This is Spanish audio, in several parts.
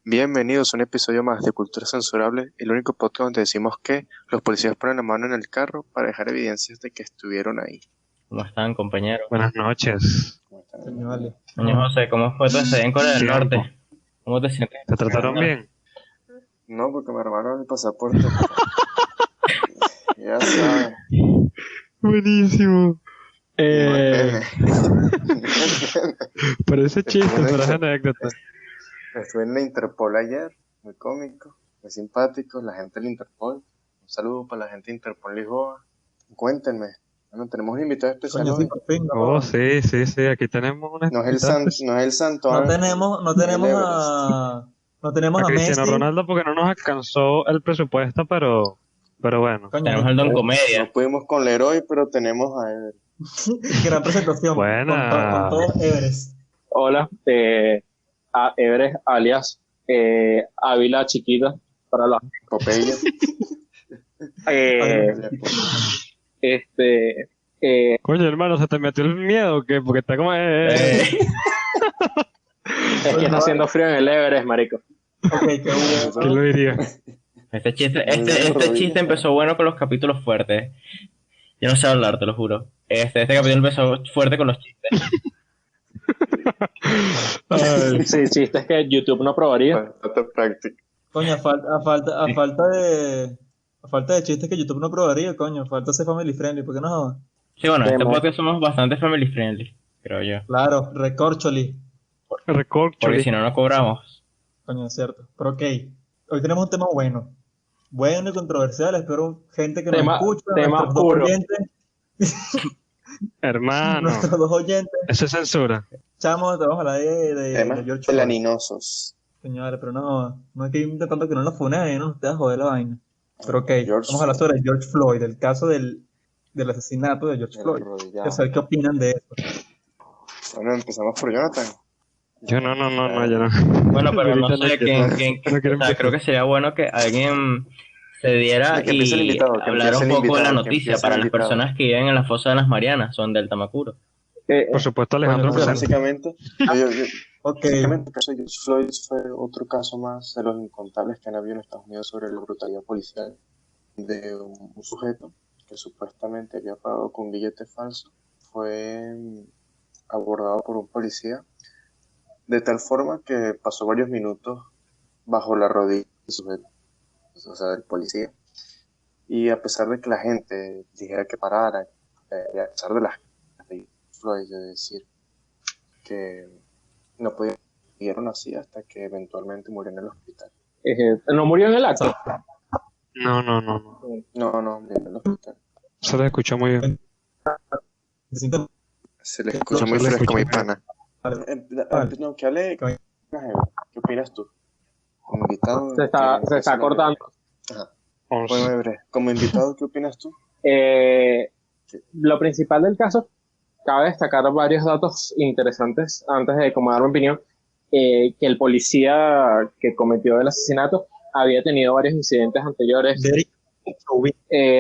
Bienvenidos a un episodio más de Cultura Censurable, el único podcast donde decimos que los policías ponen la mano en el carro para dejar evidencias de que estuvieron ahí. ¿Cómo están, compañeros? Buenas noches. ¿Cómo están? Coño, vale. Coño, José, ¿cómo fue tu estadía en Corea del Tiempo. Norte? ¿Cómo te sientes? ¿Te trataron bien? No, porque me armaron el pasaporte. Ya sabes. Buenísimo. Parece chiste, pero es anécdota. Estuve en la Interpol ayer, muy cómico, muy simpático, la gente del Interpol. Un saludo para la gente de Interpol Lisboa. Cuéntenme. Bueno, tenemos un invitado especial Coño, sí, hoy. por fin, ¿no? Oh, sí, aquí tenemos una No es el santo. No tenemos a a Cristiano Messi. Ronaldo porque no nos alcanzó el presupuesto, pero bueno. Coño, Tenemos el Don Comedia. No pudimos con Leroy, pero tenemos a él. gran presentación. Buena. Con todo Everest. Hola, a Everest alias Ávila Chiquita para los Popeye. Coño, hermano, ¿se te metió el miedo o qué? Porque está como... es que está haciendo frío en el Everest, marico. Ok, qué bueno. ¿Quién lo diría? Este chiste empezó bueno con los capítulos fuertes. Yo no sé hablar, te lo juro. Este capítulo empezó fuerte con los chistes. Ay, Sí, chiste es que YouTube no probaría. Bastante práctico. Coño, a falta de chistes que YouTube no probaría, coño. Falta ser family friendly, ¿por qué no? Sí, bueno, en este Tema. podcast somos bastante family friendly, creo yo. Claro, recorcholi. Porque si no, no cobramos. Coño, es cierto. Pero ok, hoy tenemos un tema bueno. Bueno y controversial. Espero gente que nos Tema- escucha. tema Nuestros dos puro. oyentes. hermano, Nuestros dos oyentes. eso es censura. Chamos, te vamos a hablar de Temas George Floyd. melaninosos. Señores, pero no hay que ir intentando que no nos funen, no nos te vas a joder la vaina. Pero ok, George vamos a hablar sobre George Floyd, el caso del asesinato de George El Floyd. arrodillado. Quiero saber qué opinan de eso. Bueno, empezamos por Jonathan. Yo no, yo no. Bueno, pero no Ahorita sé quién. no quiero O sea, creo que sería bueno que alguien se diera Que empiece el y invitado, que hablara empiece un el poco de la invitado, que noticia empiece para el las invitado. personas que viven en la fosa de las Marianas, son del Tamacuro. Por supuesto, Alejandro Bueno, presente. Básicamente, Ok, básicamente, el caso de George Floyd fue otro caso más de los incontables que han habido en Estados Unidos sobre la brutalidad policial de un sujeto que supuestamente había pagado con un billete falso. Fue abordado por un policía de tal forma que pasó varios minutos bajo la rodilla del sujeto, o sea, del policía. Y a pesar de que la gente dijera que parara, y a pesar de las de Floyd de decir que no podía, siguieron así hasta que eventualmente murió en el hospital. No murió en el acto. No. No, murió en el hospital. Se lo escuchó muy bien. se sienten- Se le escucha No, muy se le fresco, mi escucha. pana. Vale. No, que hable. Vale. ¿Qué opinas tú? Como invitado. Se está cortando. Ajá. Once. Bueno, breve. Como invitado, ¿qué opinas tú? Lo principal del caso, cabe destacar varios datos interesantes antes de como dar mi opinión. Que el policía que cometió el asesinato había tenido varios incidentes anteriores. Derek Chauvin.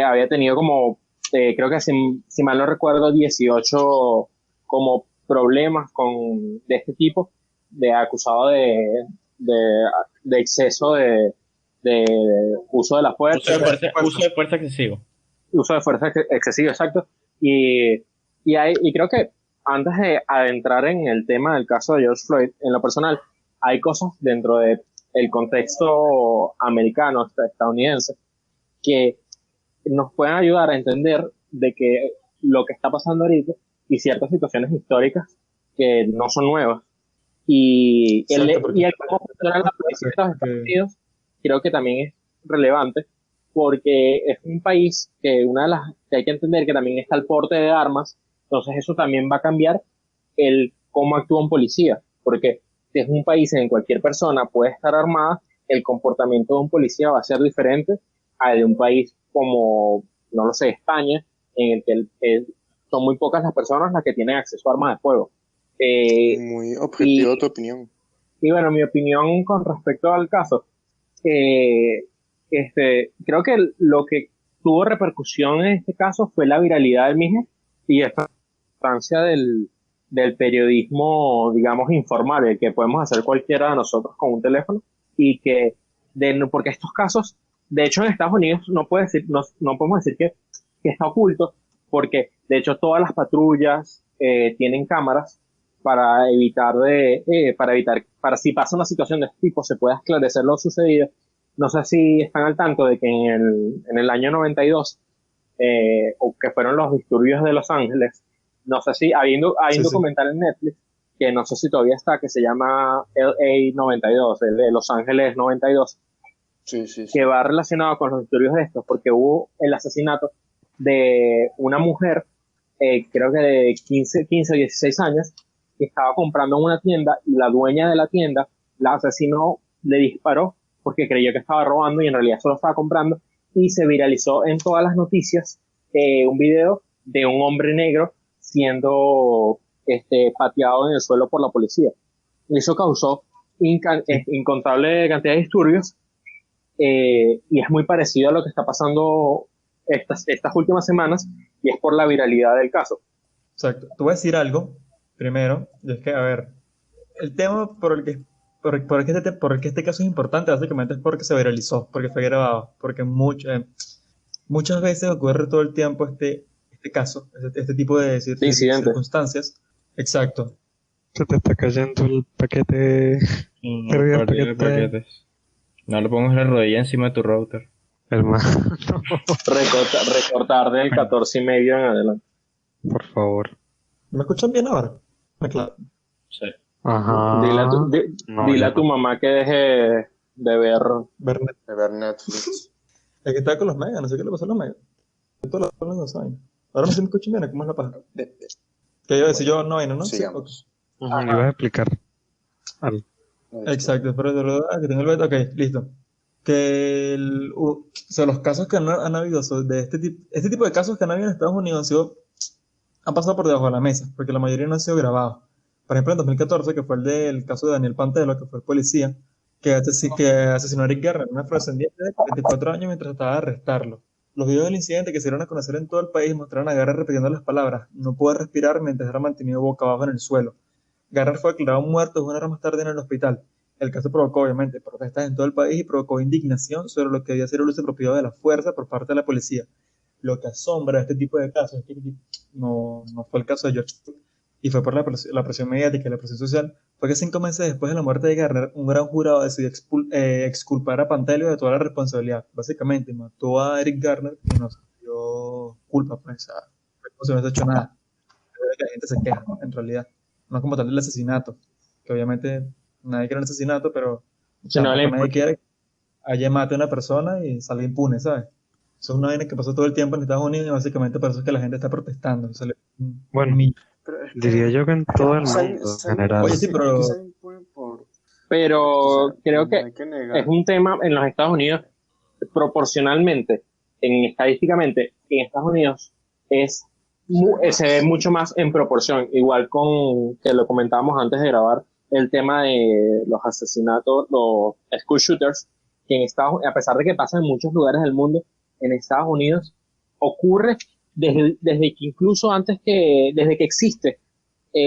Había tenido como, creo que si mal no recuerdo, 18 como problemas de este tipo, de acusado de exceso de uso de la fuerza, Uso de fuerza excesivo. uso de fuerza excesivo, exacto. Y creo que antes de adentrar en el tema del caso de George Floyd, en lo personal, hay cosas dentro del contexto americano, estadounidense, que nos pueden ayudar a entender de que lo que está pasando ahorita y ciertas situaciones históricas que no son nuevas. Y el cómo funciona la policía de los Estados Unidos creo que también es relevante porque es un país que una de las que hay que entender que también está el porte de armas, entonces eso también va a cambiar el cómo actúa un policía, porque si es un país en el que cualquier persona puede estar armada, el comportamiento de un policía va a ser diferente al de un país como, no lo sé, España, en el que son muy pocas las personas las que tienen acceso a armas de fuego. Muy objetivo tu opinión. Y bueno, mi opinión con respecto al caso, creo que lo que tuvo repercusión en este caso fue la viralidad del mismo y esta importancia del periodismo, digamos, informal, el que podemos hacer cualquiera de nosotros con un teléfono y que, porque estos casos, de hecho en Estados Unidos no podemos decir que está oculto, porque de hecho todas las patrullas tienen cámaras para si pasa una situación de este tipo se pueda esclarecer lo sucedido. No sé si están al tanto de que en el año 92, o que fueron los disturbios de Los Ángeles, no sé si hay un documental en Netflix que no sé si todavía está, que se llama LA 92, el de Los Ángeles 92, que va relacionado con los disturbios de estos, porque hubo el asesinato de una mujer, creo que de 15 o 16 años, que estaba comprando en una tienda y la dueña de la tienda la asesinó, le disparó porque creyó que estaba robando y en realidad solo estaba comprando, y se viralizó en todas las noticias un video de un hombre negro siendo pateado en el suelo por la policía. Eso causó incontable cantidad de disturbios, y es muy parecido a lo que está pasando estas últimas semanas, y es por la viralidad del caso. Exacto. Te voy a decir algo primero, y es que, a ver, el tema por el que este caso es importante básicamente es porque se viralizó, porque fue grabado, porque muchas veces ocurre todo el tiempo este caso, este tipo de circunstancias. Exacto. Se te está cayendo el paquete. No, el paquete. No le pongas la rodilla encima de tu router. Hermano, Recortar del 14,5 en adelante. por favor. ¿Me escuchan bien ahora? Claro. Sí. Ajá. Dile a tu mamá que deje de ver Netflix. Es que estaba con los megas, no sé qué le pasó a los megas. Ahora no se me escuchan bien, ¿cómo es la paja? Que iba a decir yo, no. Sigamos. Me ibas a explicar algo. Exacto, pero que tengo el beta, ok, listo. Que o sea, los casos que han habido de este tipo de casos que han habido en Estados Unidos han pasado por debajo de la mesa, porque la mayoría no han sido grabados. Por ejemplo, en 2014, que fue el caso de Daniel Pantelo, que fue el policía, que asesinó a Eric Garner, una afrodescendiente de 24 años mientras trataba de arrestarlo. Los videos del incidente que se dieron a conocer en todo el país mostraron a Garner repitiendo las palabras: no pude respirar mientras era mantenido boca abajo en el suelo. Garner fue declarado muerto 1 hora más tarde en el hospital. El caso provocó, obviamente, protestas en todo el país y provocó indignación sobre lo que debía ser el uso apropiado de la fuerza por parte de la policía. Lo que asombra de este tipo de casos es que no fue el caso de George Floyd, y fue por la presión mediática y la presión social, fue que 5 meses después de la muerte de Garner, un gran jurado decidió exculpar a Pantelio de toda la responsabilidad. Básicamente, mató a Eric Garner y no se dio culpa, pues, como si no se hecho nada. La gente se queja, en realidad. No como tal el asesinato, que obviamente nadie quiere un asesinato, pero nadie quiere que alguien mate a una persona y salga impune, ¿sabes? Eso es una vaina que pasó todo el tiempo en Estados Unidos y básicamente por eso es que la gente está protestando. Bueno, diría yo que en todo el mundo en general. Oye, sí, pero creo que es un tema en los Estados Unidos, proporcionalmente, estadísticamente, en Estados Unidos se ve mucho más en proporción, igual con que lo comentábamos antes de grabar, el tema de los asesinatos, los school shooters, que a pesar de que pasa en muchos lugares del mundo, en Estados Unidos ocurre desde que incluso desde que existe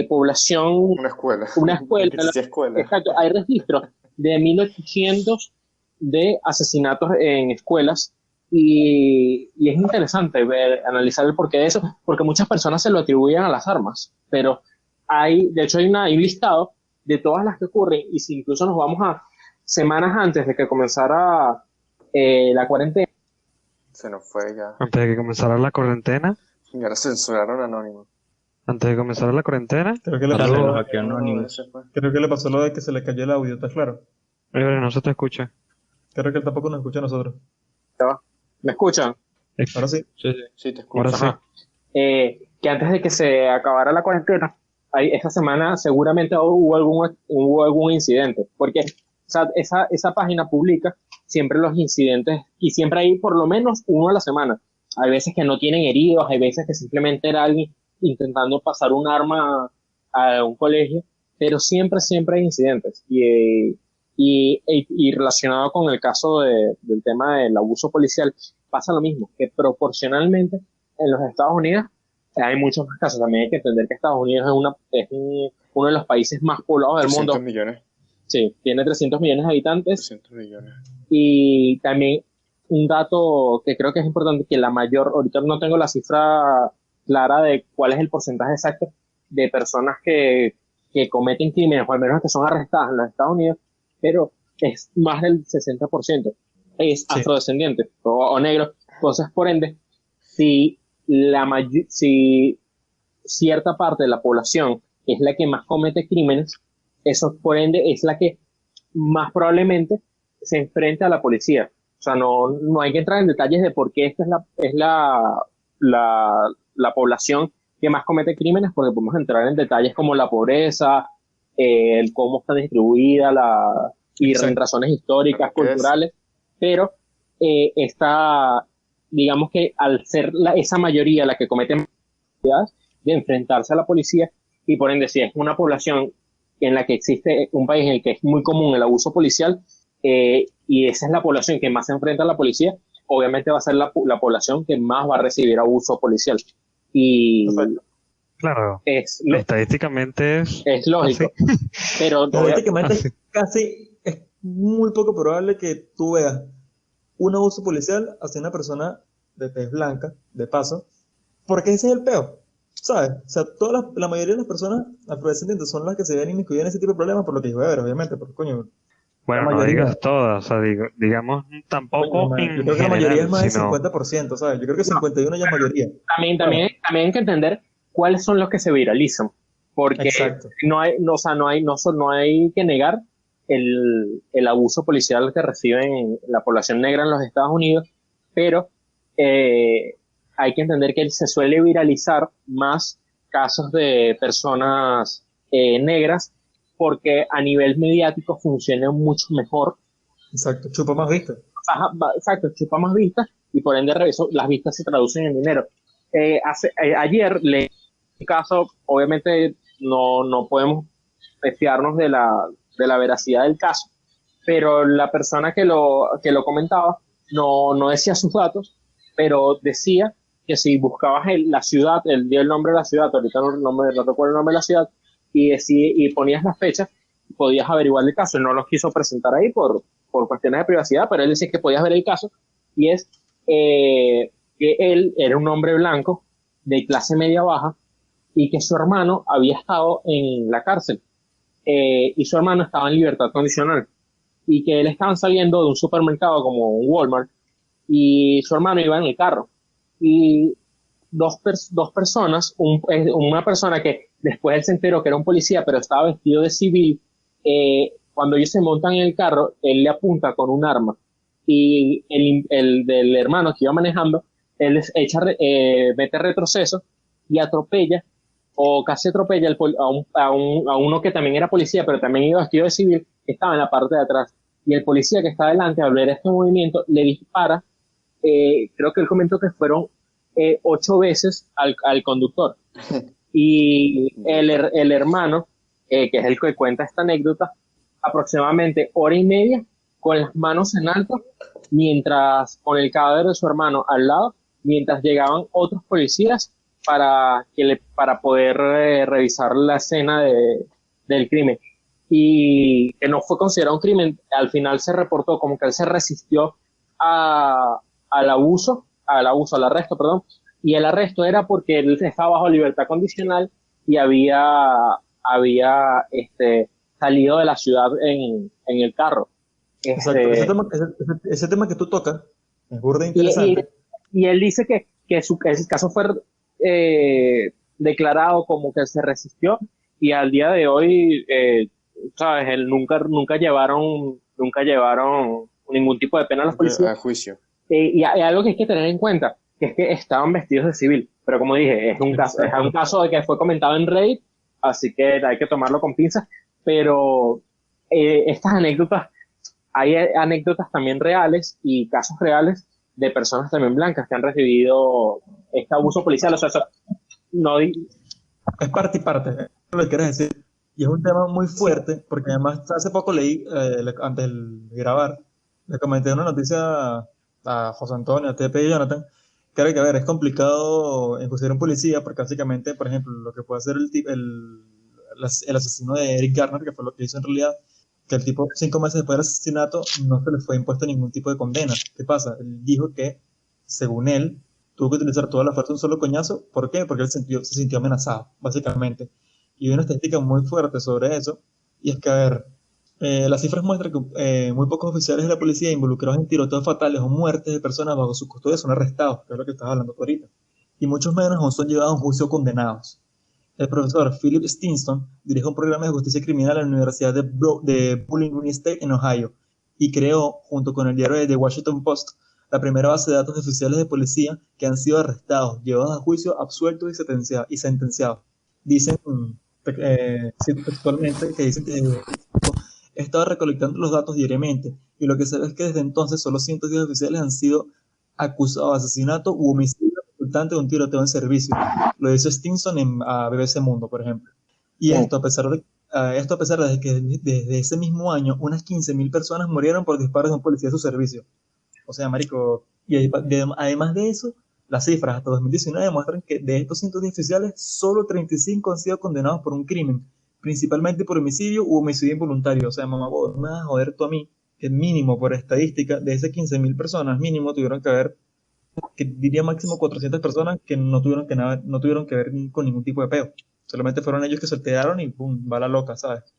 población, una escuela. Exacto, hay registros de 1800 de asesinatos en escuelas, y es interesante analizar el porqué de eso, porque muchas personas se lo atribuyen a las armas, pero de hecho hay un listado de todas las que ocurren, y si incluso nos vamos a semanas antes de que comenzara la cuarentena. Se nos fue ya. Antes de que comenzara la cuarentena. Y ahora censuraron Anónimo. Antes de comenzar la cuarentena. Creo que le pasó lo de que se le cayó el audio, ¿está claro? No se te escucha. Creo que él tampoco nos escucha a nosotros. ¿Me escuchan? Ahora sí. Sí, te escucho. Ahora sí. Que antes de que se acabara la cuarentena, esta semana seguramente hubo algún incidente, porque esa página publica siempre los incidentes y siempre hay por lo menos uno a la semana. Hay veces que no tienen heridos, hay veces que simplemente era alguien intentando pasar un arma a un colegio, pero siempre hay incidentes. Y relacionado con el caso del tema del abuso policial, pasa lo mismo, que proporcionalmente en los Estados Unidos hay muchos más casos. También hay que entender que Estados Unidos es uno de los países más poblados del mundo. 300 millones. Sí, tiene 300 millones de habitantes. 300 millones. Y también un dato que creo que es importante, que la mayor, ahorita no tengo la cifra clara de cuál es el porcentaje exacto de personas que cometen crímenes, o al menos que son arrestadas en los Estados Unidos, pero es más del 60% es afrodescendiente o negro. Entonces, por ende, si, si cierta parte de la población es la que más comete crímenes, eso por ende es la que más probablemente se enfrenta a la policía. O sea, no hay que entrar en detalles de por qué esta es la población que más comete crímenes, porque podemos entrar en detalles como la pobreza, el cómo está distribuida y en razones históricas, culturales, pero digamos que al ser esa mayoría la que comete de enfrentarse a la policía, y por ende si es una población en la que existe un país en el que es muy común el abuso policial, y esa es la población que más se enfrenta a la policía, obviamente va a ser la población que más va a recibir abuso policial. Y claro, estadísticamente es lógico. Pero estadísticamente casi es muy poco probable que tú veas un abuso policial hacia una persona de tez blanca, de paso, porque ese es el peor, ¿sabes? O sea, la mayoría de las personas afrodescendientes son las que se ven inmiscuidas en ese tipo de problemas, por lo que digo, a ver, obviamente, porque coño. Bueno, no digas todas, o sea, digamos, tampoco yo en creo que la mayoría general, es más del sino... 50%, ¿sabes? Yo creo que 51 ya es mayoría. También hay que entender cuáles son los que se viralizan, porque no hay que negar el abuso policial que reciben la población negra en los Estados Unidos, pero hay que entender que se suele viralizar más casos de personas negras, porque a nivel mediático funciona mucho mejor. Exacto, chupa más vistas. Exacto, chupa más vistas, y por ende las vistas se traducen en dinero. Ayer leí un caso, obviamente no podemos fiarnos de la veracidad del caso, pero la persona que lo comentaba no decía sus datos, pero decía que si buscabas la ciudad, dio el nombre de la ciudad, ahorita no recuerdo el nombre de la ciudad, y ponías las fechas, podías averiguar el caso. Él no los quiso presentar ahí por cuestiones de privacidad, pero él decía que podías ver el caso, y es que él era un hombre blanco de clase media baja, y que su hermano había estado en la cárcel, y su hermano estaba en libertad condicional, y que él estaba saliendo de un supermercado como un Walmart, y su hermano iba en el carro, y dos personas, una persona que después él se enteró que era un policía, pero estaba vestido de civil, cuando ellos se montan en el carro, él le apunta con un arma, y el del hermano que iba manejando, él mete retroceso y atropella, o casi atropella a uno que también era policía, pero también iba vestido de civil, que estaba en la parte de atrás, y el policía que está adelante, al ver este movimiento, le dispara. Creo que él comentó que fueron 8 veces al conductor. Y el hermano, que es el que cuenta esta anécdota, aproximadamente hora y media con las manos en alto, con el cadáver de su hermano al lado, mientras llegaban otros policías para poder revisar la escena del crimen. Y que no fue considerado un crimen, al final se reportó como que él se resistió al arresto, perdón, y el arresto era porque él estaba bajo libertad condicional y había salido de la ciudad en el carro. Exacto. Ese tema que tú tocas es burda interesante. Y él dice que ese caso fue declarado como que se resistió, y al día de hoy, sabes, él nunca llevaron ningún tipo de pena a los policías. A juicio. Y hay algo que hay que tener en cuenta, que es que estaban vestidos de civil, pero como dije, es un caso de que fue comentado en Reddit, así que hay que tomarlo con pinzas, pero estas anécdotas, hay anécdotas también reales y casos reales de personas también blancas que han recibido este abuso policial. O sea, es parte y parte, es lo que quieres decir. Y es un tema muy fuerte, porque además hace poco leí, antes de grabar, le comenté una noticia a José Antonio, a TP y Jonathan, que era que, a ver, es complicado enjuiciar a un policía, porque básicamente, por ejemplo, lo que puede hacer el asesino de Eric Garner, que fue lo que hizo en realidad, que el tipo 5 meses después del asesinato no se le fue impuesto ningún tipo de condena. ¿Qué pasa? Él dijo que, según él, tuvo que utilizar toda la fuerza de un solo coñazo. ¿Por qué? Porque él se sintió amenazado, básicamente. Y hay una estadística muy fuerte sobre eso, y es que, a ver, las cifras muestran que muy pocos oficiales de la policía involucrados en tiroteos fatales o muertes de personas bajo su custodia son arrestados, que es lo que estaba hablando tú ahorita. Y muchos menos aún son llevados a un juicio condenados. El profesor Philip Stinston dirige un programa de justicia criminal en la Universidad de Bowling Green State en Ohio y creó, junto con el diario The Washington Post, la primera base de datos de oficiales de policía que han sido arrestados, llevados a juicio, absueltos y sentenciados. Dicen textualmente que dicen que he estado recolectando los datos diariamente y lo que se ve es que desde entonces solo 110 oficiales han sido acusados de asesinato u homicidio resultante de un tiroteo en servicio. Lo dice Stinson a BBC Mundo, por ejemplo. Y esto a pesar de que desde ese mismo año unas 15.000 personas murieron por disparos de un policía de su servicio. O sea, marico, y además de eso, las cifras hasta 2019 demuestran que de estos 110 oficiales, solo 35 han sido condenados por un crimen, principalmente por homicidio u homicidio involuntario. O sea, mamá, vos me vas a joder tú a mí, que mínimo por estadística, de esas 15.000 personas, mínimo tuvieron que haber, que diría máximo 400 personas que no tuvieron que ver con ningún tipo de peo. Solamente fueron ellos que se alteraron y pum, bala loca, ¿sabes?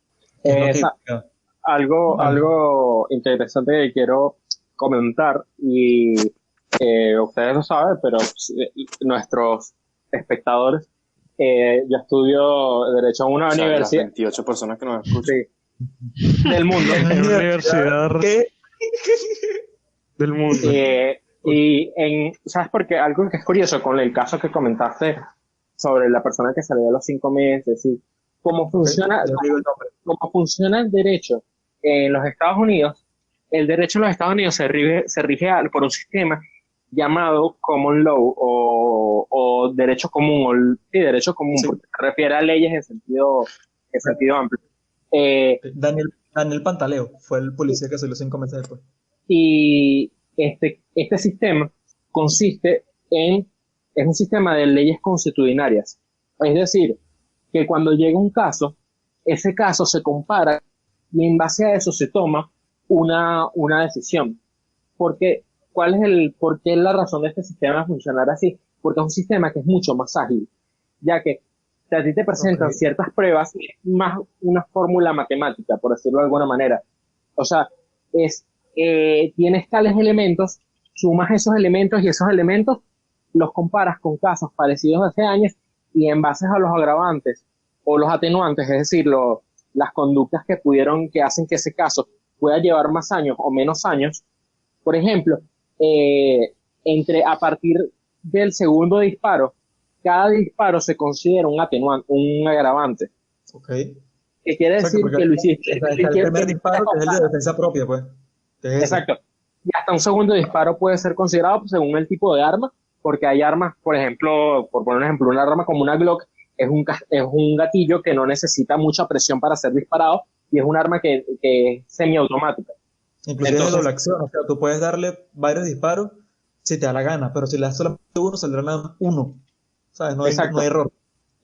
Algo interesante que quiero comentar, y ustedes lo saben, pero nuestros espectadores, yo estudio Derecho en una universidad. Las 28 personas que nos escuchan. Sí, del mundo. En una universidad del mundo. ¿Sabes por qué? Algo que es curioso con el caso que comentaste sobre la persona que salió a los 5 meses, es decir, cómo funciona el derecho en los Estados Unidos. El derecho en los Estados Unidos se rige por un sistema llamado common law o derecho común, derecho común, sí, porque se refiere a leyes en sentido amplio. Daniel Pantaleo fue el policía que salió 5 meses después. Y este sistema es un sistema de leyes consuetudinarias. Es decir, que cuando llega un caso, ese caso se compara y en base a eso se toma una decisión. ¿Por qué es la razón de este sistema de funcionar así? Porque es un sistema que es mucho más ágil, ya que a ti te presentan ciertas pruebas, más una fórmula matemática, por decirlo de alguna manera. O sea, tienes tales elementos, sumas esos elementos y esos elementos los comparas con casos parecidos de hace años y en base a los agravantes o los atenuantes, es decir, las conductas que hacen que ese caso pueda llevar más años o menos años. Por ejemplo, a partir del segundo disparo, cada disparo se considera un atenuante, un agravante. Okay. ¿Qué quiere decir? Que lo hiciste? El primer disparo, que es el de defensa propia, pues. Exacto. Y hasta un segundo disparo puede ser considerado según el tipo de arma, porque hay armas, por ejemplo, por poner un ejemplo, una arma como una Glock es un gatillo que no necesita mucha presión para ser disparado y es un arma que es semiautomática. Inclusive es doble acción, o sea, tú puedes darle varios disparos si te da la gana, pero si le das solamente uno, saldrá nada más uno. ¿Sabes? No hay error.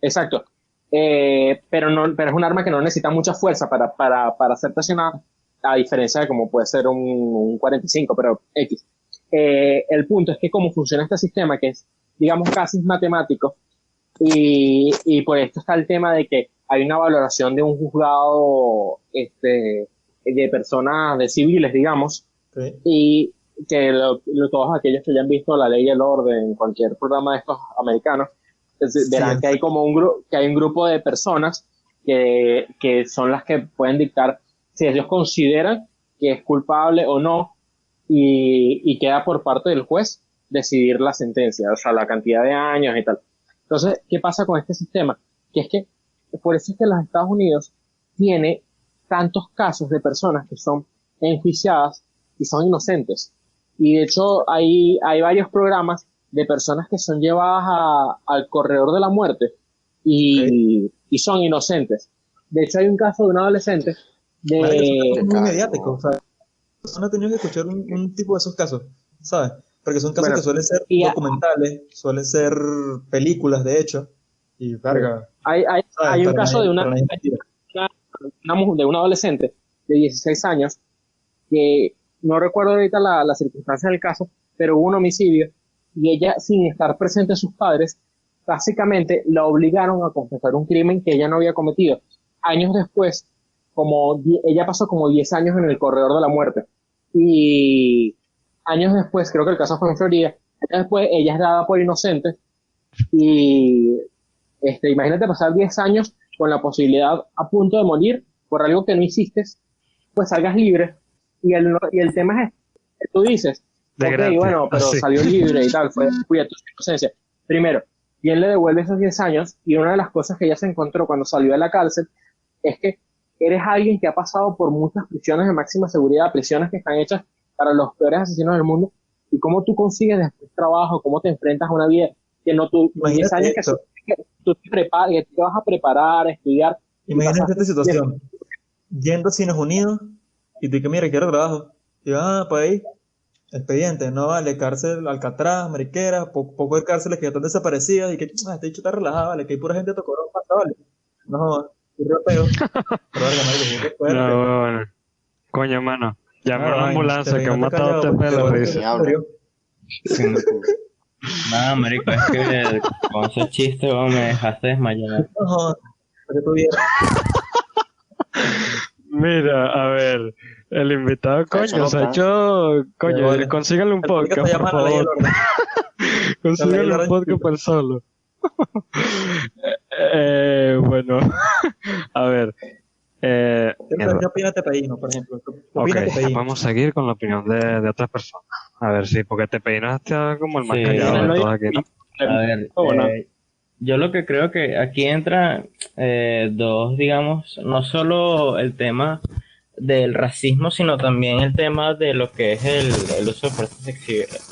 Exacto. Pero es un arma que no necesita mucha fuerza para ser presionada, a diferencia de como puede ser un 45, pero X. El punto es que cómo funciona este sistema, que es, digamos, casi matemático, y por esto está el tema de que hay una valoración de un juzgado de personas, de civiles, digamos, Sí. y que todos aquellos que hayan visto La Ley y el Orden en cualquier programa de estos americanos, verán que hay como un grupo de personas que son las que pueden dictar si ellos consideran que es culpable o no, y queda por parte del juez decidir la sentencia, o sea, la cantidad de años y tal. Entonces, ¿qué pasa con este sistema? Que es que, por eso es que los Estados Unidos tiene tantos casos de personas que son enjuiciadas y son inocentes. Y de hecho, hay varios programas de personas que son llevadas al corredor de la muerte y son inocentes. De hecho, hay un caso de un adolescente Es muy mediático, o sea, no he tenido que escuchar un tipo de esos casos, ¿sabes? Porque son casos que suelen ser documentales, suelen ser películas, de hecho, y verga. Hay un caso de un adolescente, de 16 años, que no recuerdo ahorita la circunstancia del caso, pero hubo un homicidio y ella, sin estar presente a sus padres, básicamente la obligaron a confesar un crimen que ella no había cometido. Años después, ella pasó como 10 años en el corredor de la muerte. Y años después, creo que el caso fue en Florida, años después ella es dada por inocente y imagínate pasar 10 años con la posibilidad a punto de morir por algo que no hiciste, pues salgas libre. Y el tema es que tú dices, ok, bueno, pero salió libre y tal, fue cuya tu inocencia. Primero, ¿quién le devuelve esos 10 años? Y una de las cosas que ella se encontró cuando salió de la cárcel es que eres alguien que ha pasado por muchas prisiones de máxima seguridad, prisiones que están hechas para los peores asesinos del mundo, y cómo tú consigues después trabajo, cómo te enfrentas a una vida que no tú, 10 años que tú te preparas, que te vas a preparar, a estudiar. Imagínate esta situación, yendo a Cines Unidos, y tú que mira, quiero trabajo, y pues ahí, expediente, no vale, cárcel, Alcatraz, Mariquera, poco de cárceles que ya están desaparecidas, y que, este dicho está relajado, vale, que hay pura gente tocó pasa, vale, no, y rapeo, pero verga, no, bueno. Coño, mano, llama a una ambulancia que han matado a TP de la risa. Nada, marico, es que con ese chiste me dejaste desmayar. No, porque tú vienes. Mira, a ver, el invitado, coño, se ha hecho, coño, vale. consígale un podcast, por favor. Consígale un podcast para el solo. Bueno, a ver. ¿Qué opina Tepeíno, por ejemplo? Vamos a seguir con la opinión de otras personas. A ver, sí, porque Tepeíno está como el más callado de todos aquí, ¿no? A ver, yo lo que creo que aquí entra dos, digamos, no solo el tema del racismo, sino también el tema de lo que es el uso de fuerzas sexuales,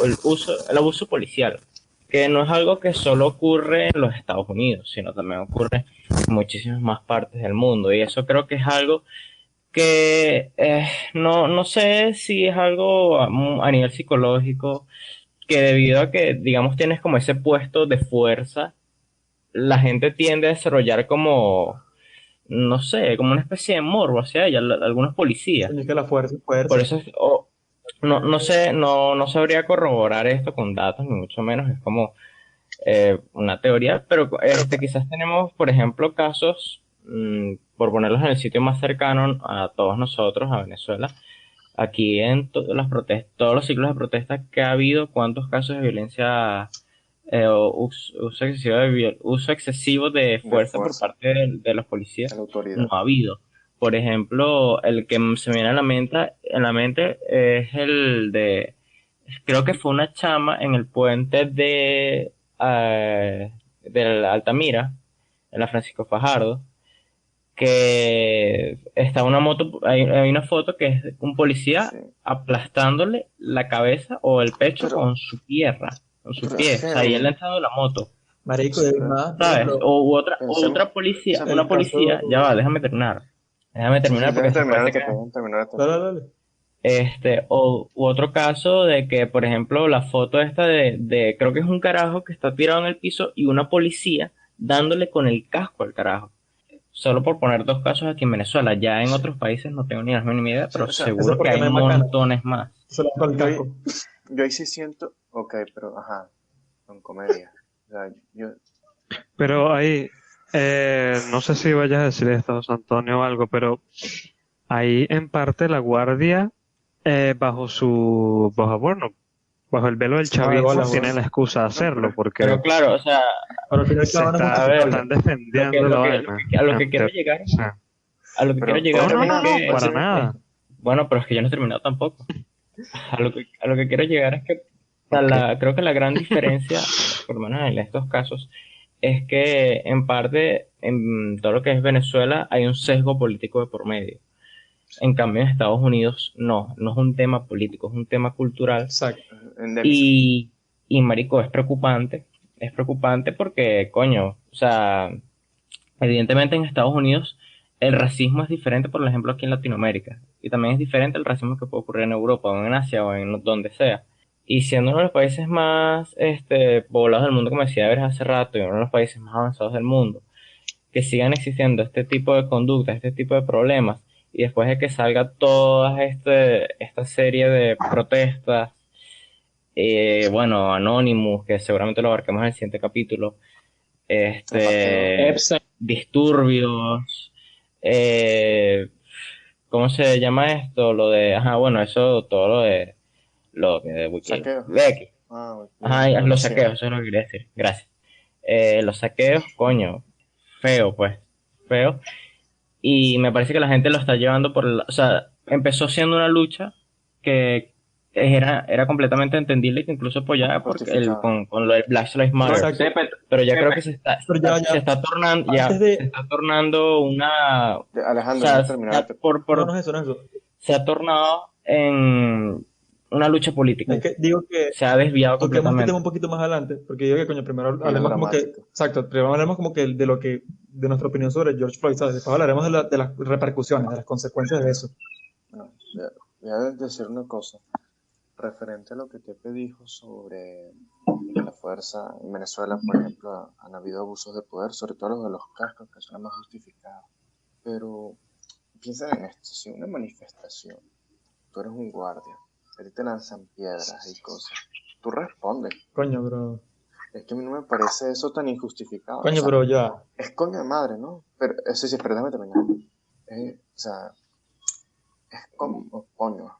el abuso policial, que no es algo que solo ocurre en los Estados Unidos, sino también ocurre en muchísimas más partes del mundo, y eso creo que es algo que no sé si es algo a nivel psicológico, que debido a que, digamos, tienes como ese puesto de fuerza, la gente tiende a desarrollar como, no sé, como una especie de morbo hacia ella, algunos policías. Que la fuerza. Por eso no sé, no sabría corroborar esto con datos, ni mucho menos, es como una teoría, pero quizás tenemos, por ejemplo, casos, por ponerlos en el sitio más cercano a todos nosotros, a Venezuela, aquí en todos los ciclos de protesta que ha habido, cuántos casos de violencia uso excesivo de fuerza por parte de los policías no ha habido. Por ejemplo, el que se me viene en la mente es el de, creo que fue una chama en el puente de la Altamira, en la Francisco Fajardo, que está una moto, hay una foto que es un policía aplastándole la cabeza o el pecho con su pie, o sea, y él entrando en la moto. Marico, ¿sabes? O otra policía, una policía, ya va, déjame terminar porque Dale. u otro caso de que, por ejemplo, la foto esta de creo que es un carajo que está tirado en el piso y una policía dándole con el casco al carajo. Solo por poner dos casos aquí en Venezuela. Ya en otros países no tengo ni la mínima idea, pero seguro que hay montones más. Yo ahí sí siento, pero con comedia. O sea, Pero ahí, no sé si vayas a decir esto, José Antonio, o algo, pero ahí en parte la guardia, bajo el velo del chavismo, tiene la excusa de hacerlo, porque pero claro, o sea, están defendiendo la vaina. A lo que quiero llegar, para nada. Bueno, pero es que yo no he terminado tampoco. A lo que quiero llegar es que creo que la gran diferencia, por lo menos en estos casos, es que en parte en todo lo que es Venezuela hay un sesgo político de por medio. En cambio, en Estados Unidos no es un tema político, es un tema cultural. Exacto. Y marico, es preocupante porque, coño, o sea, evidentemente en Estados Unidos el racismo es diferente, por ejemplo, aquí en Latinoamérica. Y también es diferente el racismo que puede ocurrir en Europa o en Asia o en donde sea. Y siendo uno de los países más poblados del mundo, como decía Everest hace rato, y uno de los países más avanzados del mundo, que sigan existiendo este tipo de conductas, este tipo de problemas, y después de que salga toda esta serie de protestas, bueno, Anonymous, que seguramente lo abarquemos en el siguiente capítulo, Epstein. disturbios, ¿cómo se llama esto? Lo de, ajá, bueno, eso, todo lo que de Saqueo. X. Ajá, Bueno, los sí. saqueos, eso es lo que quería decir, gracias. Los saqueos, coño, feo, pues, feo. Y me parece que la gente lo está llevando o sea, empezó siendo una lucha que era completamente entendible, que incluso apoyada con lo de Black Lives Matter. Exacto. Pero ya creo que se Pero ya, se está tornando, antes de- se está tornando una, o Alejandro, sea, no terminaste. No es eso, no es eso. se ha tornado en una lucha política. Es que digo que Se ha desviado toquemos este completamente. tema un poquito más adelante, porque digo que, coño, primero Muy hablemos como que, dramático. exacto, primero hablemos como que de nuestra opinión sobre George Floyd, ¿sabes? Después hablaremos de las repercusiones, de las consecuencias de eso. Bueno, voy a decir una cosa. Referente a lo que Tepe dijo sobre la fuerza en Venezuela, por ejemplo, han habido abusos de poder, sobre todo los de los cascos, que son los más justificados. Pero piensa en esto, si una manifestación, tú eres un guardia, a ti te lanzan piedras y cosas, tú respondes. Coño, bro. Es que a mí no me parece eso tan injustificado. Coño, O sea, bro, ya. es coño de madre, ¿no? Pero eso sí, pero déjame terminar. O sea, es como coño,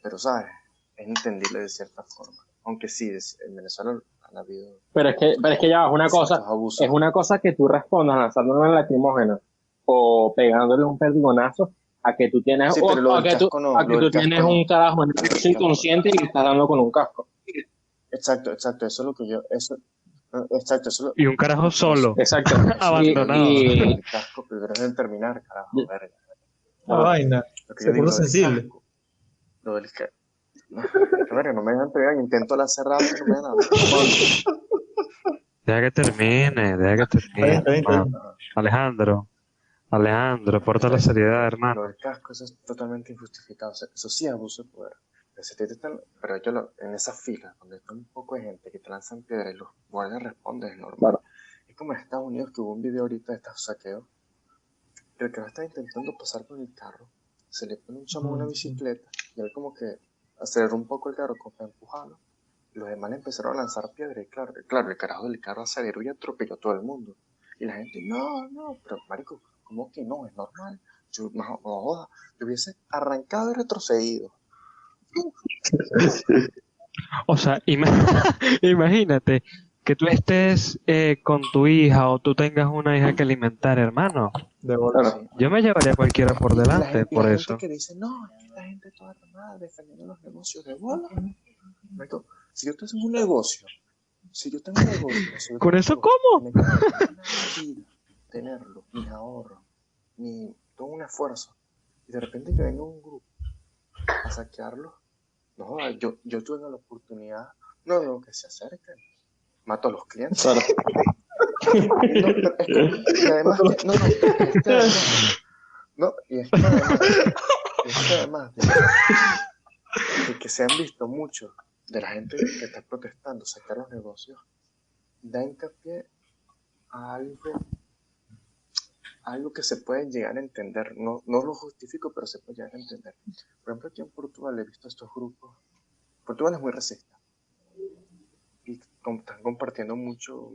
pero sabes, es entendible de cierta forma. Aunque sí, en Venezuela han habido Pero es que ya es una cosa, ciertos abusos. es una cosa que tú respondas lanzándole una lacrimógena o pegándole un perdigonazo a que tú tienes, Sí, pero lo a del que tú, casco no, a que lo tú del casco tienes no. un carajo en el inconsciente y le estás dando con un casco. Exacto, eso es lo que yo, exacto, eso es lo Y un carajo solo. Exacto. Abandonado. Y el casco, pero deben terminar, carajo, verga. La vaina. Lo que Se yo digo, puso lo del sensible. casco, lo del casco. Verga, no me dejan pegar, intento la cerrada, no me dejan. Deja que termine, deja que termine. Está bien. hermano. Alejandro, porta la seriedad, hermano. Lo del casco, eso es totalmente injustificado. O sea, eso sí es abuso de poder. Pero en esa fila, donde está un poco de gente que te lanzan piedras y los guardias responden, es normal. Claro. Es como en Estados Unidos, que hubo un video ahorita de estos saqueos. El que está intentando pasar con el carro, se le pone un chamo en una bicicleta y él como que aceleró un poco el carro como para empujarlo. Los demás le empezaron a lanzar piedras y claro, el carajo del carro aceleró y atropelló a todo el mundo. Y la gente, no, pero marico, ¿cómo que no? Es normal. Yo, no joda, yo hubiese arrancado y retrocedido. O sea, imagínate que tú estés con tu hija o tú tengas una hija que alimentar, hermano. De bola. Claro. Yo me llevaría a cualquiera por delante por la eso. gente que dice, no, es que esta gente toda armada defendiendo los negocios de bola. Marico, si yo tengo un negocio, ¿Con eso cómo? me cuesta una vida tenerlo, mis ahorros, todo un esfuerzo, y de repente que venga un grupo a saquearlo, no, yo tuve la oportunidad, no digo que se acerquen, mato a los clientes. Claro. Y además de que se han visto mucho de la gente que está protestando sacar los negocios, da hincapié a algo que se puede llegar a entender. No lo justifico, pero se puede llegar a entender. Por ejemplo, aquí en Portugal he visto estos grupos. Portugal es muy racista y están compartiendo mucho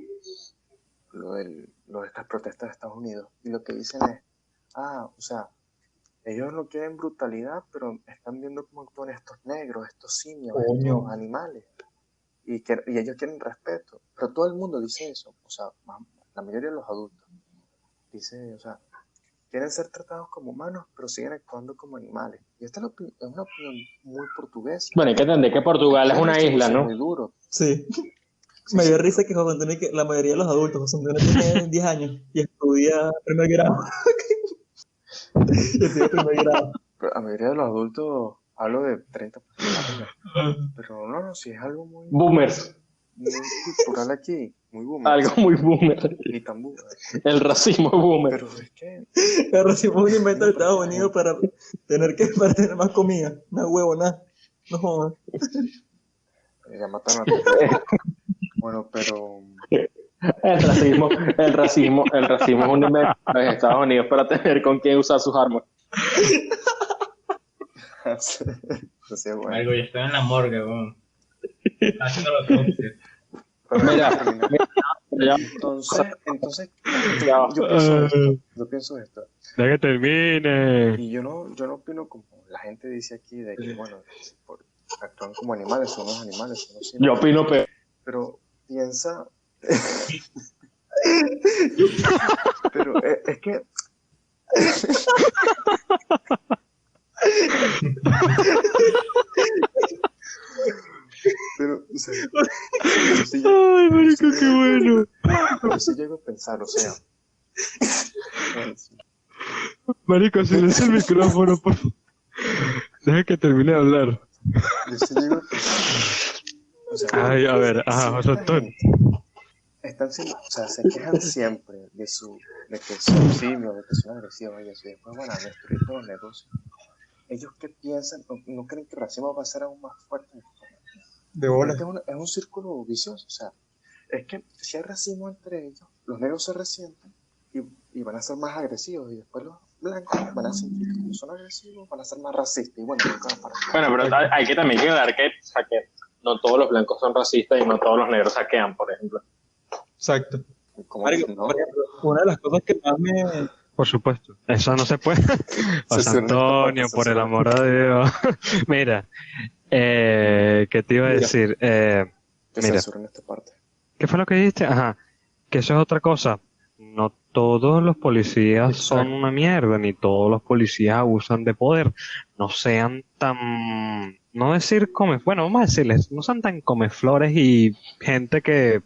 lo de estas protestas de Estados Unidos, y lo que dicen es, o sea, ellos no quieren brutalidad, pero están viendo cómo actúan estos negros, estos simios, estos animales, y ellos quieren respeto, pero todo el mundo dice eso, o sea, la mayoría de los adultos dice, o sea, quieren ser tratados como humanos, pero siguen actuando como animales, y esta es una opinión muy portuguesa. Bueno, hay que entender que Portugal es una isla, ¿no? Muy duro. Sí. Me dio risa que José Antonio, que la mayoría de los adultos, José Antonio tiene 10 años y estudia primer grado. Y estudia primer grado. Pero la mayoría de los adultos, hablo de 30 personas, pero no, si es algo muy Boomers. cultural aquí, muy boomer. Algo muy boomer. Ni tan boomer. El racismo boomer. Pero es que El racismo es un invento de Estados Unidos para tener más comida. Una huevona. No jodas. ya matan a Bueno, pero El racismo es un invento de Estados Unidos para tener con quién usar sus armas. Así es bueno. Algo, yo estoy en la morgue, weón. Haciendo la autopsia. Pero Mira, ya, entonces ya. yo pienso esto. Deja que termine. Y yo no opino como la gente dice aquí de que, bueno, actúan como animales, son unos animales, son unos Yo opino peor. pero piensa... pero es que... pero, o sea, Ay, marico, qué bueno. yo sí llego a pensar, o sea... Marico, silencia el micrófono, por favor. Deja que termine de hablar. Yo sí llego a pensar... O sea, Ay, a ver, ajá, José Antonio. Están siempre, o sea, se quejan siempre de que son simios, de que son agresivos y eso, y después van a destruir todos los negocios. Ellos qué piensan, no creen que el racismo va a ser aún más fuerte. De bola. Es un círculo vicioso, o sea, es que si hay racismo entre ellos, los negros se resienten y van a ser más agresivos, y después los blancos van a sentir que como son agresivos, van a ser más racistas, y bueno, nunca van a parar. Bueno, pero hay que también quedar que, o sea, que no todos los blancos son racistas y no todos los negros saquean, por ejemplo. Exacto. Como Marico, no, por ejemplo, una de las cosas que más me... Por supuesto. Eso no se puede. José Antonio, por el amor de Dios. Mira, ¿qué te iba a decir? que Mira, censuran esta parte. ¿qué fue lo que dijiste? Ajá, que eso es otra cosa. No todos los policías son una mierda, ni todos los policías abusan de poder. No sean tan... No decir bueno, vamos a decirles, no sean tan comeflores y gente que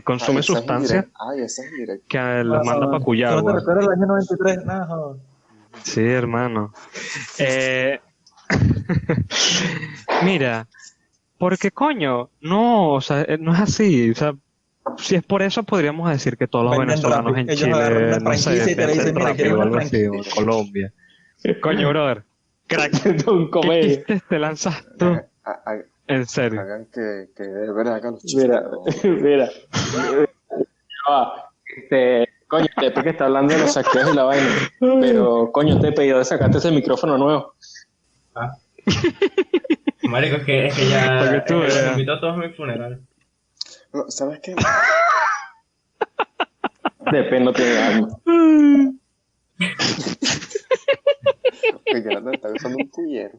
consume sustancias Ese es directo. que los manda para ¿No te Cuyagua. recuerdas el año 93? Nada, joder. Sí, hermano. Mira, porque coño, no, o sea, no es así. O sea, si es por eso, podríamos decir que todos los Venden venezolanos Rappi. en Ellos agarran Chile, una no sé, franquicia y te dicen, venden mira, Rappi ¿quieres o una algo así, o en franquicia? Colombia. Coño, brother, crack, Un ¿qué comedia. chistes te lanzas tú? En serio. Hagan que de verdad hagan los chistes. Mira, mira. Coño, Tepe que está hablando de los saqueos y la vaina. Pero, coño, Tepe, ¿y dónde sacaste ese micrófono nuevo? Marico, es que ya Para que tú los veas. invito a todos a mi funeral. No, ¿sabes qué? Tepe no tiene alma. Que Jonathan está usando un cuyero.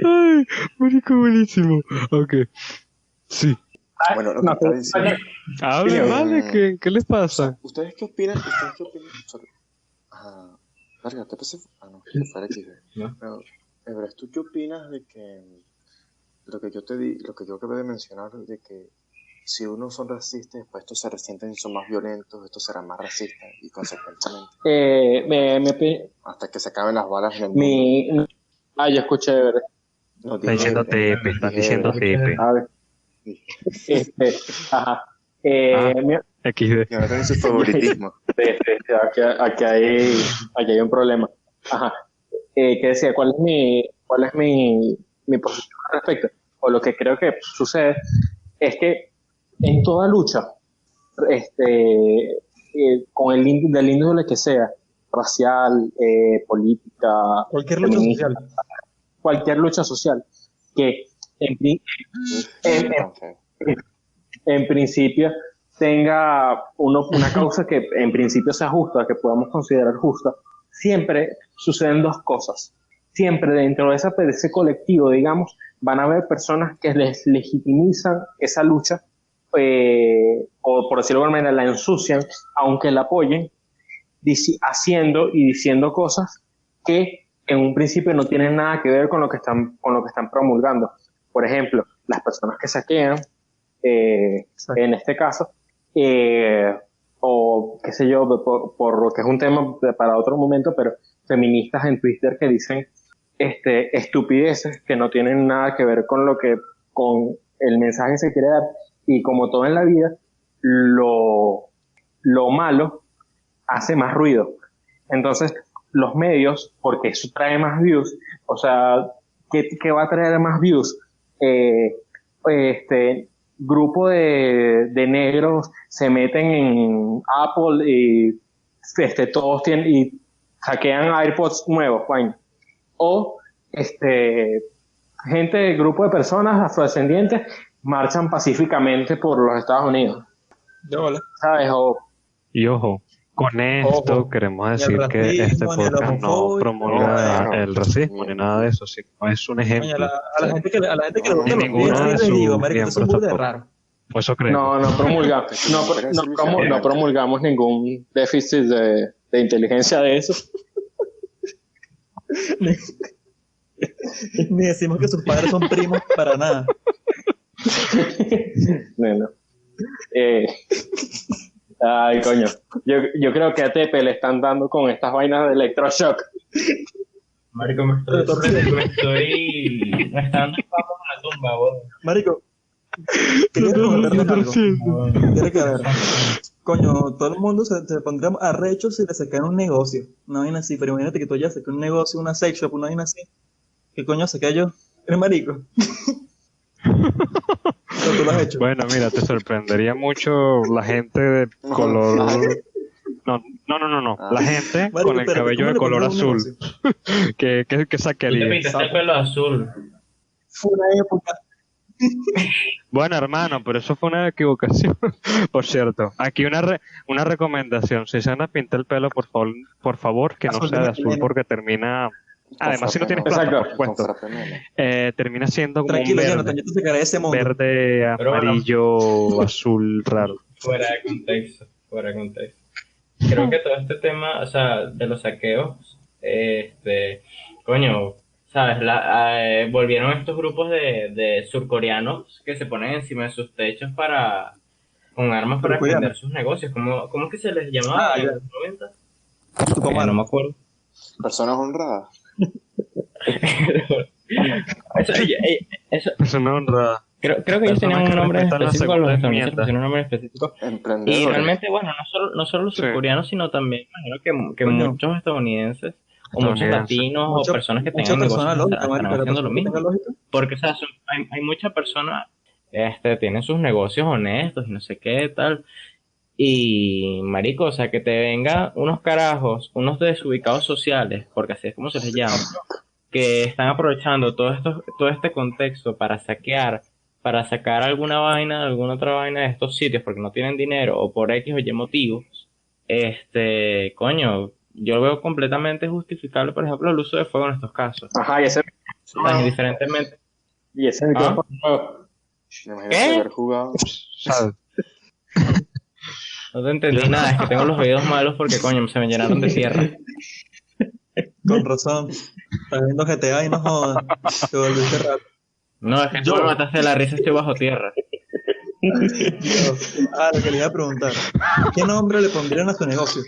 Ay, marico, buenísimo. Ok. Sí. Bueno, lo que está diciendo. Hable, vale, ¿qué les pasa? ¿Ustedes qué opinan? Sobre... Verga, te pensé... no, fue XD. ¿No? Pero, Everest, ¿tú qué opinas de que lo que yo acabé de mencionar, de que si unos son racistas, después estos se resienten y son más violentos, estos serán más racistas y consecuentemente hasta que se acaben las balas en el mundo? Yo escuché, ¿verdad? No, Está diciendo Tepe, está diciendo Tepe. A ver. Ajá. Mira, XD. Que no tienen su favoritismo. aquí hay un problema. Ajá. Que decía, ¿cuál es mi posición al respecto? O lo que creo que sucede es que en toda lucha, con del índole que sea, racial, política, Cualquier lucha feminista, social. cualquier lucha social, que en principio tenga una causa que en principio sea justa, que podamos considerar justa, siempre suceden dos cosas. Siempre dentro de ese colectivo, digamos, van a haber personas que les legitimizan esa lucha, o por decirlo de alguna manera, la ensucian, aunque la apoyen, haciendo y diciendo cosas que en un principio no tienen nada que ver con lo que están promulgando. Por ejemplo, las personas que saquean, en este caso, o qué sé yo, por lo que es un tema para otro momento, pero feministas en Twitter que dicen estupideces que no tienen nada que ver con con el mensaje que se quiere dar. Y como todo en la vida, lo malo hace más ruido. Entonces, los medios, porque eso trae más views, o sea, ¿qué va a traer más views? Grupo de negros se meten en Apple y todos tienen, y hackean AirPods nuevos, vaina. O gente, grupo de personas afrodescendientes marchan pacíficamente por los Estados Unidos, De bola. ¿sabes? Y ojo, con esto Ojo, queremos ni el decir que este racismo, ni el podcast no homofobia. promulga No, el racismo ni nada de eso, sino es un Coño, ejemplo. a la gente que le gusta Y los ninguno pies, de les digo, sus marico, esto es miembros muy de tampoco. raro. Por eso creemos. No promulgamos, no promulgamos ningún déficit de inteligencia de eso. Ni decimos que sus padres son primos para nada. No. Ay, coño. Yo creo que a Tepe le están dando con estas vainas de electroshock. Marico, me está dando papas en la tumba, weón. Marico, quería comentarles algo. Tiene que ver. Coño, todo el mundo se pondría arrecho si le sacan un negocio. Una vaina así, pero imagínate que tú ya saques un negocio, una sex shop, una vaina así. ¿Qué coño saqué yo? ¿Eres marico? Pero tú lo has hecho. Bueno, mira, te sorprendería mucho la gente de color... No. La gente Marico, con el espérate, cabello ¿cómo de le color pondrás un azul. negocio? ¿Qué Tú te saquería? pintaste el pelo azul. Fue una época. Bueno, hermano, pero eso fue una equivocación. Por cierto, aquí una recomendación. Si se van a pintar el pelo, por favor, que no Azul sea de de azul melena. porque termina... Además, si no tienes plata, Exacto. por supuesto, termina siendo como un Tranquilo, Jonathan, verde, yo te sacaré de ese mundo. verde, Pero bueno. amarillo, azul, raro. Fuera de contexto. Creo que todo este tema, o sea, de los saqueos, coño, ¿sabes? Volvieron estos grupos de surcoreanos que se ponen encima de sus techos con armas para Surcoreanos. defender sus negocios. ¿Cómo es que se les llamaba en ya. los 90? Tupamaro. No me acuerdo. Personas honradas. Eso, Es una honra. creo que ellos Personas tenían que un nombre respetan la específico, los segunda estadounidenses enmienda. pusieron un nombre específico. Y Emprendedores. realmente, bueno, no solo los Sí. surcoreanos, sino también, imagino que Coño. muchos estadounidenses o muchos Estadounidenses. latinos o personas que Mucha tengan negocios persona lógica, estarán marico, la haciendo lo persona que tenga mismo. lógica. Porque, o sea, hay muchas personas, tienen sus negocios honestos y no sé qué tal. Y, marico, o sea, que te venga unos carajos, unos desubicados sociales, porque así es como se les llama, que están aprovechando todo este contexto para saquear, para sacar alguna otra vaina de estos sitios porque no tienen dinero o por X o Y motivos, coño, yo lo veo completamente justificable, por ejemplo, el uso de fuego en estos casos. Ajá, y ese Indiferentemente. micrófono. Imagínate haber jugado. ¿Sabes? No te entendí nada, es que tengo los oídos malos porque, coño, se me llenaron de tierra. Con razón. Estás viendo GTA y no jodas. Te volviste rato. No, es que tú me mataste de la risa, estoy bajo tierra. Lo que le iba a preguntar. ¿Qué nombre le pondrían a su negocio?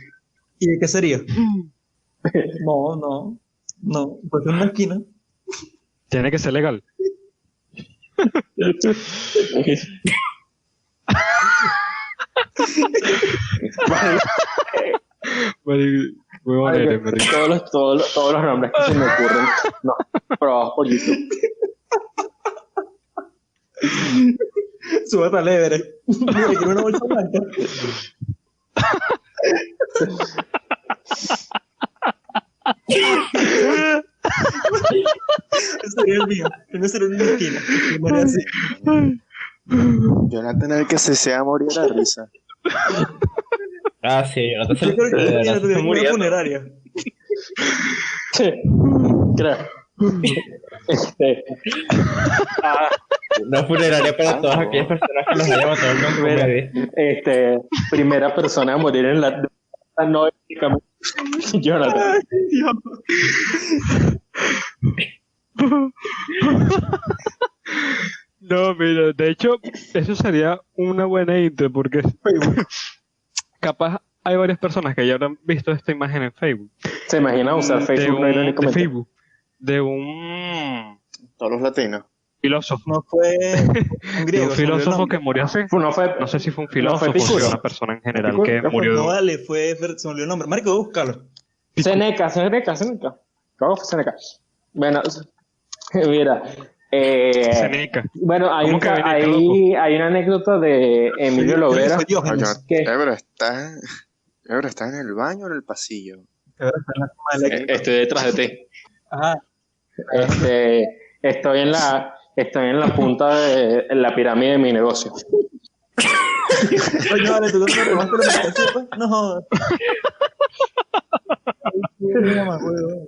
¿Y de qué sería? No. Pues en una esquina. Tiene que ser legal. Huevón eres, marico. Todos los nombres que se me ocurren. No, probados por YouTube. Súbete al Everest. Mira, quiero una bolsa blanca. Ese sería el mío. Tengo que ser una esquina. Y me haría así. Jonathan es el que se sea a morir a la risa. Ah, sí, yo no te sé. Yo creo que de verdad, tiene estoy una muriendo. funeraria. Creo. Una funeraria para todas aquellas personas que los hayan matado en comedia. Primera persona a morir en la no éticamente. Jonathan. Ay, Dios. No, mira, de hecho, eso sería una buena intro porque capaz hay varias personas que ya habrán visto esta imagen en Facebook. ¿Se imagina usar Facebook no de irónicamente? Facebook. De un Todos los latinos. filósofo. No fue un De griego. un se me olvidó el filósofo nombre. que murió hace. No No sé si fue un No filósofo fue o si Epicuro. una persona en general Epicuro, que no fue- murió de No un. vale, se me olvidó el nombre. Marico, voy a buscarlo. Seneca. ¿Cómo fue Seneca? Bueno, mira. Seneca. Bueno, hay, ¿Cómo un que ca- Veneca, hay, loco? hay una anécdota de Emilio Creo que Lovera. fue Diógenes. Oye, ¿Qué? Ebro está en el baño o en el pasillo. Ahora está en la cima del éxito. Estoy detrás de ti. Ajá. Estoy en la punta de la pirámide de mi negocio. Oye, vale, tú no me robaste la mercancía, pues. No jodas. Ay, qué mamá, huevo.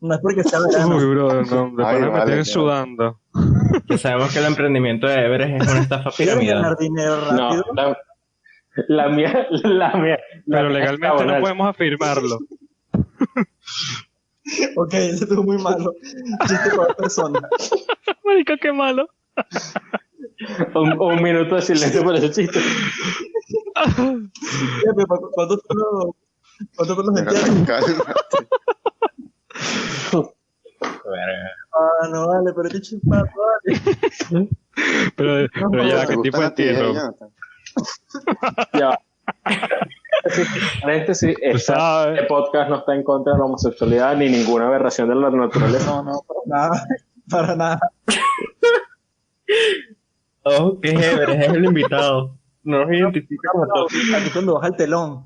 No es porque sea verano. Uy, brother, no, de Ay, pana me vale, estoy sudando. Ya sabemos que el emprendimiento de Everest es una estafa ¿Quieres piramidal. ganar dinero No, rápido? la mía. Pero mía legalmente está no buena. podemos afirmarlo. Ok, eso estuvo muy malo. Chiste para personas. Marica, qué malo. Un minuto de silencio por ese chiste. ¿Cuántos son los Pero entierros? cálmate. Ah, no vale, pero este chispazo, vale. Pero ya, ¿Te ¿qué tipo gustan de a ti, entierro? Jonathan? Ya va. Paréntesis, Tú sabes. este podcast no está en contra de la homosexualidad ni ninguna aberración de la naturaleza. No, para nada. Para nada. Ojo, que es Everest, es el invitado. No nos identifica como todos. Aquí cuando baja el telón.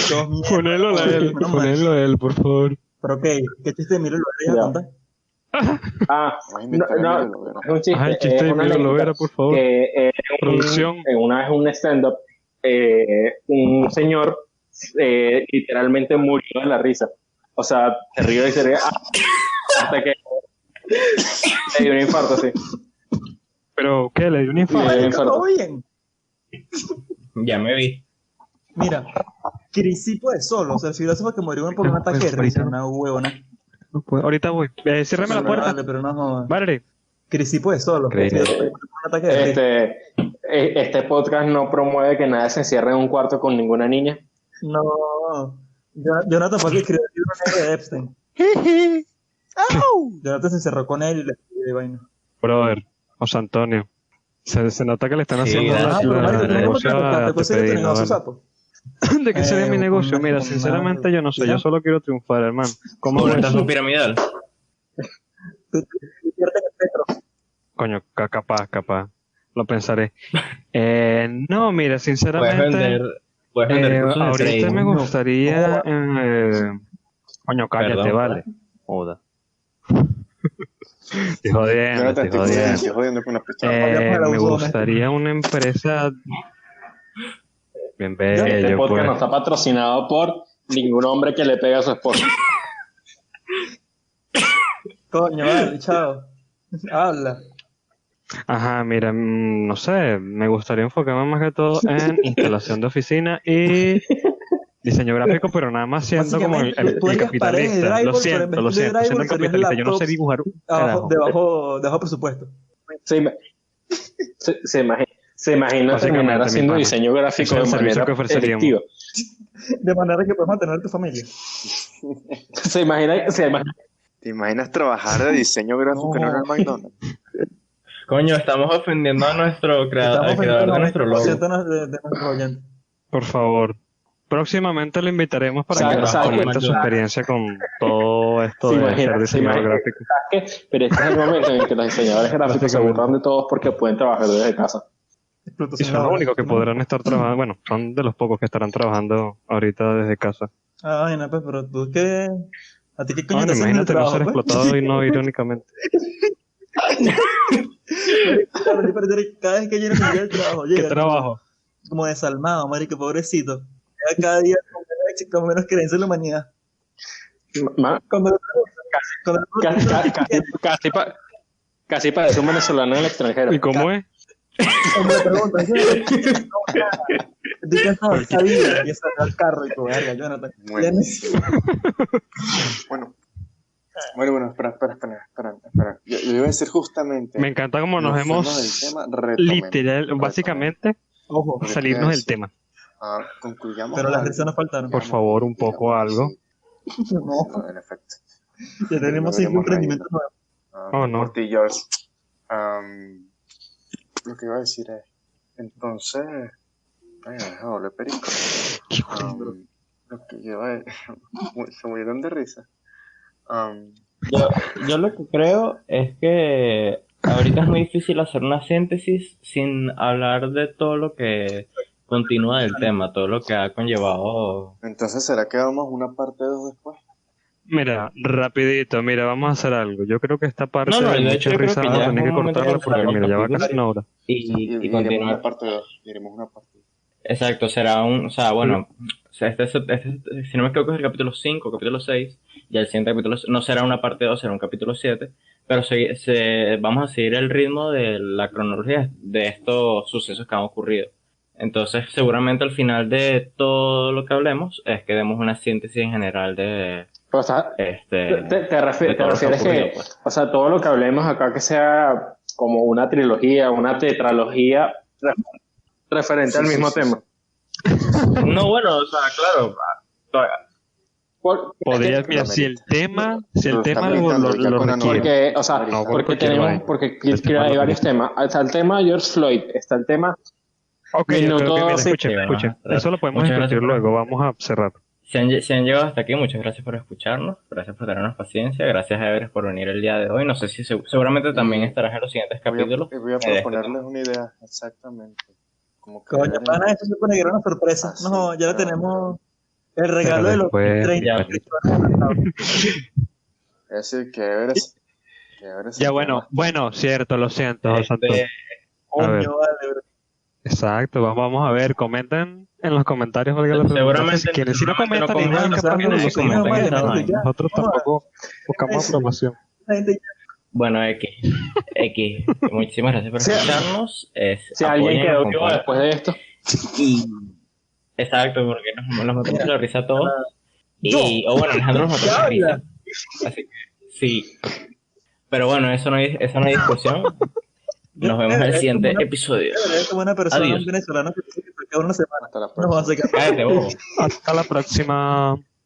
Todos mierda. Ponelo a él, Menos mal. ponelo a él, por favor. Pero ok, ¿qué chiste de Milo lo deberías Ya. contar? Ah, Vamos a invitar a no, Miguel Lovera. es un chiste. Ajá, el chiste es de una Milo anécdota Lovera, por favor. que Producción. una vez un stand-up, un señor literalmente murió de la risa. O sea, se rió y se rió hasta que le dio un infarto, sí. ¿Pero qué? ¿Le dio un Le infarto? dio un infarto. ¿Todo bien? Ya me vi. Mira, Crisipo es solo. O sea, el filósofo que murió por un No, ataque de pues, risa. ahorita Una huevona. No puedo. Ahorita voy. Ciérrame la Pero puerta. Vale, pero no jodas. Vale. Crisipo es solo. El Increíble. filósofo que murió por un ataque de risa. Este podcast no promueve que nadie se encierre en un cuarto con ninguna niña. No. Jonathan fue el que escribió el libro negro de Epstein. Jonathan se encerró con él y le escribió de vaina. Brother, José Antonio. Se nota que le están Sí, haciendo gracias. Pero marico, la tú no negocio contaste, a después se le Tepedino, tenía su vale. sapo. ¿De qué sería mi negocio? Mira, con sinceramente madre. yo no sé. ¿Ya? Yo solo quiero triunfar, hermano. ¿Cómo Como una ves? estafa piramidal. Tú pierdes el petro. Coño, capaz. Lo pensaré. No, mira, Puedes sinceramente, vender cursos de ahorita trading. me gustaría... coño, cállate, Perdón. vale. Joda. Estoy jodiendo, Jonathan, estoy jodiendo. estoy jodiendo con una pistola. Hablemos del Me abuso gustaría una empresa bien Este bello, podcast pues. no está patrocinado por ningún hombre que le pegue a su esposa. Coño, vale, chao. Habla. Ajá, mira, no sé, me gustaría enfocarme más que todo en instalación de oficina y diseño gráfico, pero nada más siendo como Básicamente, tú harías paredes de capitalista. drywall, pero en vez de Siendo drywall un serías capitalista. Yo no sé laptops dibujar un carajo. debajo presupuesto. Se imagina Básicamente, terminar mi haciendo pana. diseño gráfico Ese es el de servicio manera que ofreceríamos. efectiva. De manera que puedes mantener a tu familia. Se imagina ¿Te imaginas trabajar de diseño gráfico en No. Ronald McDonald? Coño, estamos ofendiendo a nuestro creador, al creador de nuestro logo. De nuestros oyentes. Por favor. Próximamente lo invitaremos para Sabe- que nos sabe- comente su experiencia con todo esto Se de imagina- ser se diseñador imagina- gráfico. pero este es el momento en el que los diseñadores gráficos se Básicamente. burlan de todos porque pueden trabajar desde casa. Y Explotación son los laboral. únicos que podrán estar trabajando, bueno, son de los pocos que estarán trabajando ahorita desde casa. Ah, vaina, pues, pero tú qué. ¿A ti qué coño Bueno, te hacen en el imagínate no trabajo? ser pues? explotado y no irónicamente. Cada vez que llega el trabajo, ¿Qué llega trabajo? como desalmado, marico, pobrecito. Llega cada día con menos creencia en la humanidad. Ma- Cuando le preguntan, Casi parece un venezolano en el extranjero. ¿Y cómo es? cuando le preguntan, ¿tú qué sabes esta vida? Y sale al carro y tu verga, Jonathan. Bueno. ¿Tienes? Bueno, espera. Yo iba a decir justamente. Me encanta cómo nos fuimos hemos del tema, retomemos. literal, básicamente, Ojo, Porque salirnos te del tema. concluyamos. pero las algo. risas nos faltaron. Por favor, un poco algo. No, No, en efecto. ya tenemos 5 emprendimientos nuevos. Oh, no. Por ti, George. Lo que iba a decir es, entonces, ay, me dejó doble perico. Lo que iba a se murieron de risa. Yo lo que creo es que ahorita es muy difícil hacer una síntesis sin hablar de todo lo que continua del tema, todo lo que ha conllevado. Entonces, ¿será que vamos una parte 2 después? Mira, rapidito, mira, vamos a hacer algo. Yo creo que esta parte No, de de hecho mucha yo creo risa que vamos ya a es tener un que momento cortarla para cerrar porque el mira, ya va capítulo casi una hora. y Iremos continuar. una parte 2. Iremos una parte 2. Exacto, será o sea, bueno, o sea, si no me equivoco es el capítulo 5, capítulo 6, y el siguiente capítulo no será una parte 2, será un capítulo 7, pero vamos a seguir el ritmo de la cronología de estos sucesos que han ocurrido. Entonces, seguramente al final de todo lo que hablemos es que demos una síntesis en general de O sea, este te de refieres todo lo que ha ocurrido, que, pues. o sea, todo lo que hablemos acá que sea como una trilogía, una tetralogía referente al mismo tema. No, bueno, o sea, claro, Podrías, mira, si el tema lo requiere. porque, o sea, No, porque tenemos, porque hay varios temas. Está el tema de George Floyd, está el tema Ok, yo minuto creo que, mira, 12. escuchen. Eso lo podemos Muchas discutir gracias por luego, vamos a cerrar. Si han llegado hasta aquí, muchas gracias por escucharnos, gracias por tenernos paciencia, gracias a Everest por venir el día de hoy. No sé si seguramente también estarás en los siguientes capítulos. Voy a proponerles una idea, exactamente. Como que Coño, pana, esto se pone que era una sorpresa. Ah, sí, No, ya le claro. tenemos el regalo de los después- 30. es decir, que Everest... Ya, bueno, cierto, lo siento, Santos. A ver. Coño, vale, bro. Exacto, vamos a ver, comenten en los comentarios, valga la redundancia, Seguramente- si quieren. Si no seguramente comentan, no igual comentan, capaz no no lo comenten, siguen. comenten esta vale, vaina. ya. Nosotros Vamos a- tampoco buscamos aprobación. La gente ya- Bueno, X. Muchísimas gracias por escucharnos. Si alguien Apóyennos, quedó vivo compartan. después de esto, Exacto, porque nos matamos de la risa a todos. O bueno, Alejandro nos mató de la risa. Así que sí. Pero bueno, eso no hay discusión. Nos vemos en el siguiente episodio. Es como una persona, Adiós. un venezolano que dice que se queda una semana. Hasta la No, próxima. se queda- Cállate, bobo. Hasta la próxima.